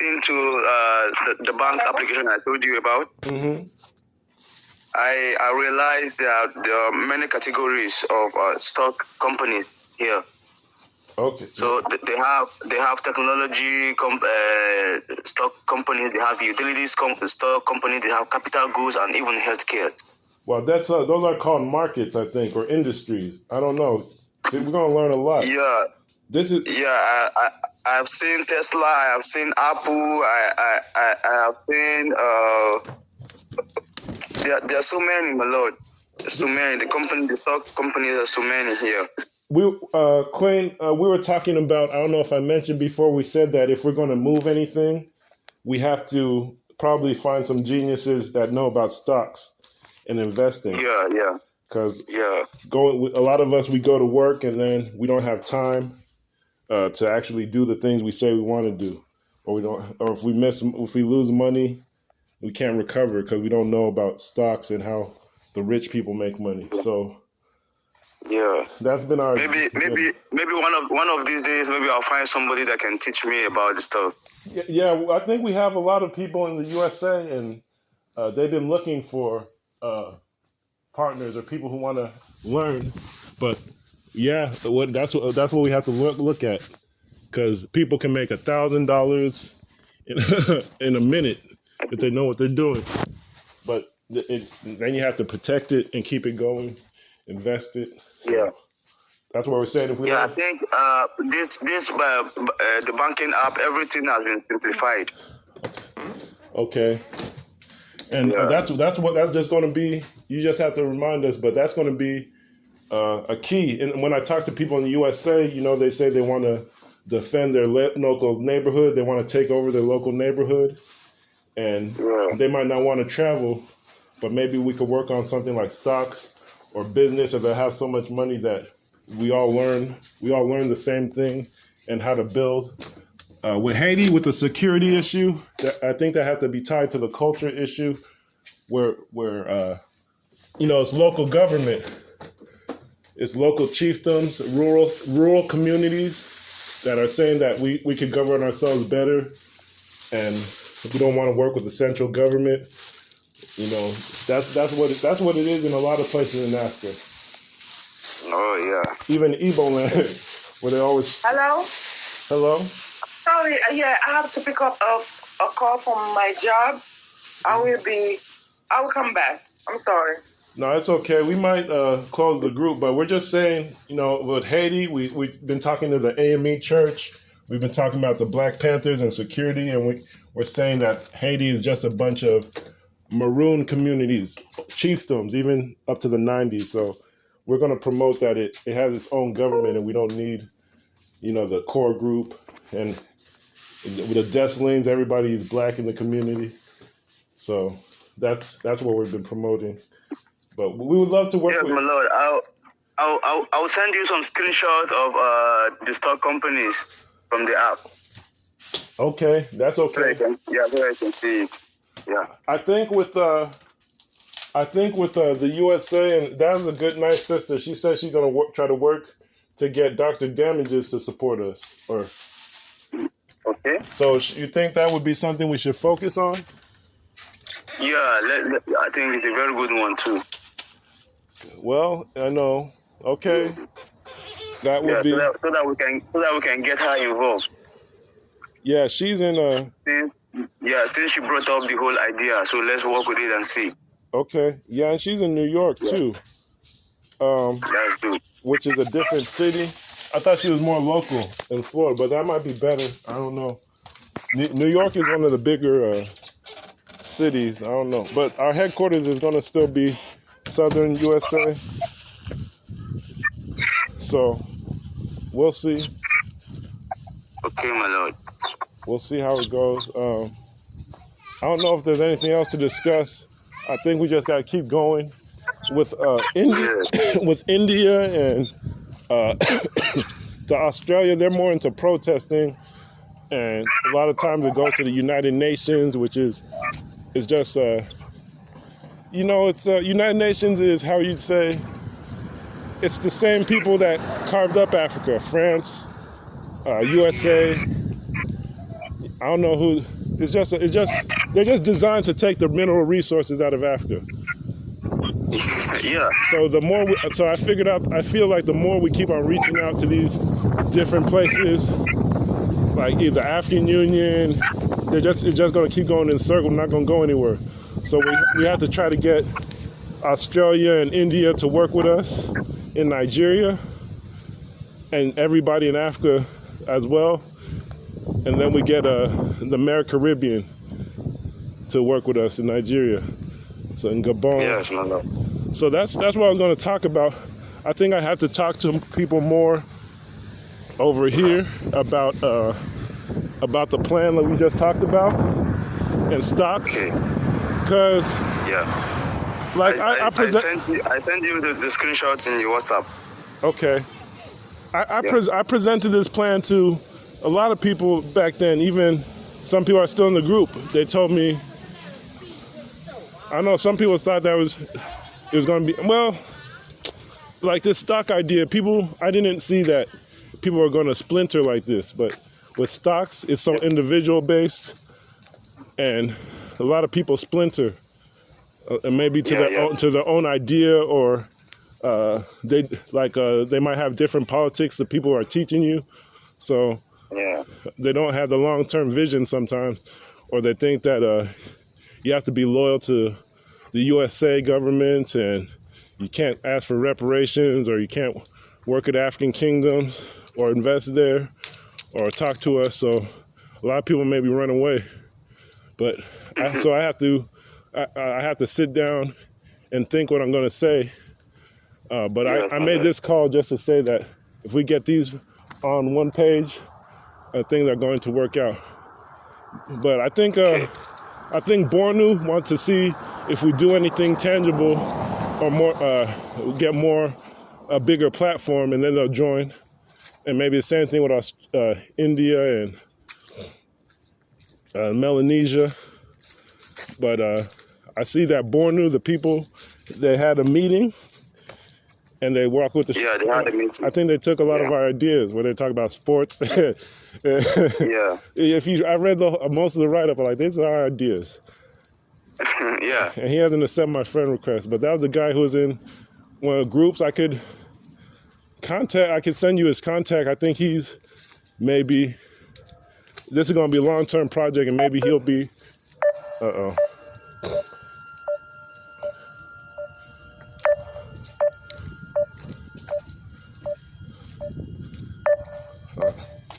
into the bank application I told you about, I realized that there are many categories of stock companies here. Okay. So they have technology stock companies, they have utilities stock companies, they have capital goods, and even healthcare. Well, that's those are called markets, I think, or industries. I don't know. We're gonna learn a lot. Yeah. This is. Yeah, I've seen Tesla. I have seen Apple. I have seen. There are so many, my lord. There's so many. The stock companies are so many here. Quinn, we were talking about. I don't know if I mentioned before. We said that if we're going to move anything, we have to probably find some geniuses that know about stocks and investing. Yeah. Because a lot of us, we go to work and then we don't have time to actually do the things we say we want to do, or if we lose money, we can't recover because we don't know about stocks and how the rich people make money. So that's been our maybe one of these days, maybe I'll find somebody that can teach me about the stuff. Yeah, I think we have a lot of people in the USA, and they've been looking for partners or people who want to learn. But that's what we have to look at, because people can make $1,000 in a minute if they know what they're doing. But then you have to protect it and keep it going, invest it. So that's what we're saying. I think the banking app, everything has been simplified. Okay. And that's just going to be. You just have to remind us, but that's going to be a key. And when I talk to people in the USA, they say they want to defend their local neighborhood. They want to take over their local neighborhood, and they might not want to travel, but maybe we could work on something like stocks or business, if they have so much money that we all learn the same thing and how to build. With Haiti, with the security issue, I think that have to be tied to the culture issue, where it's local government, it's local chiefdoms, rural communities that are saying that we could govern ourselves better, and we don't want to work with the central government. That's what it is in a lot of places in Africa. Oh yeah. Even Igbo land, where they always. Hello. Sorry, I have to pick up a call from my job. I will come back. I'm sorry. No, it's okay. We might close the group, but we're just saying, with Haiti, we've been talking to the AME church. We've been talking about the Black Panthers and security, and we're saying that Haiti is just a bunch of maroon communities, chiefdoms, even up to the 90s. So we're going to promote that it has its own government, and we don't need, the core group and with the Deslings, everybody is black in the community. So that's what we've been promoting. But we would love to work with. Yes, my lord. I'll send you some screenshots of the stock companies from the app. Okay, that's okay. So I can see it. Yeah. I think with the USA, and that was a good, nice sister. She said she's gonna try to work to get Dr. Damages to support us. Okay. So you think that would be something we should focus on? Yeah, I think it's a very good one too. Well, I know. Okay, that would be so that we can get her involved. Yeah, she's in since she brought up the whole idea, so let's work with it and see. Okay, yeah, and she's in New York too. That's good. Which is a different city. I thought she was more local in Florida, but that might be better. I don't know. New York is one of the bigger cities. I don't know, but our headquarters is going to still be Southern USA. So we'll see. Okay, my lord. We'll see how it goes. I don't know if there's anything else to discuss. I think we just got to keep going with India. With India and the Australia, they're more into protesting, and a lot of times it goes to the United Nations, which is just United Nations is, how you'd say, it's the same people that carved up Africa, France, USA. I don't know who. It's just they're just designed to take the mineral resources out of Africa. Yeah. So the more, so I figured out. I feel like the more we keep on reaching out to these different places, like either African Union, it's just going to keep going in circles, not going to go anywhere. So we have to try to get Australia and India to work with us in Nigeria, and everybody in Africa as well. And then we get the Caribbean to work with us in Nigeria. So in Gabon. Yes, no. So that's what I was going to talk about. I think I have to talk to people more over here about the plan that we just talked about and stocks. Because like I sent you the screenshots in your WhatsApp. Okay. I presented this plan to a lot of people back then. Even some people are still in the group. They told me, I know some people thought it was going to be, well, like this stock idea, I didn't see that people are going to splinter like this, but with stocks, it's so individual based, and a lot of people splinter, and maybe to their own idea, or they might have different politics that people are teaching you, so they don't have the long-term vision sometimes, or they think that you have to be loyal to the USA government, and you can't ask for reparations, or you can't work at African kingdoms, or invest there, or talk to us. So a lot of people maybe run away. But I have to sit down and think what I'm going to say. But I made this call just to say that if we get these on one page, things are going to work out. But I think Bornu wants to see if we do anything tangible or more, get a bigger platform, and then they'll join. And maybe the same thing with India and Melanesia. But I see that Bornu, the people, they had a meeting, and they walk with the. Yeah, they had a meeting. I think they took a lot of our ideas where they talk about sports. I read most of the write-up, I'm like, these are our ideas. Yeah. And he hasn't accepted my friend request, but that was the guy who was in one of the groups. I could send you his contact. I think he's maybe, this is going to be a long-term project, and maybe he'll be,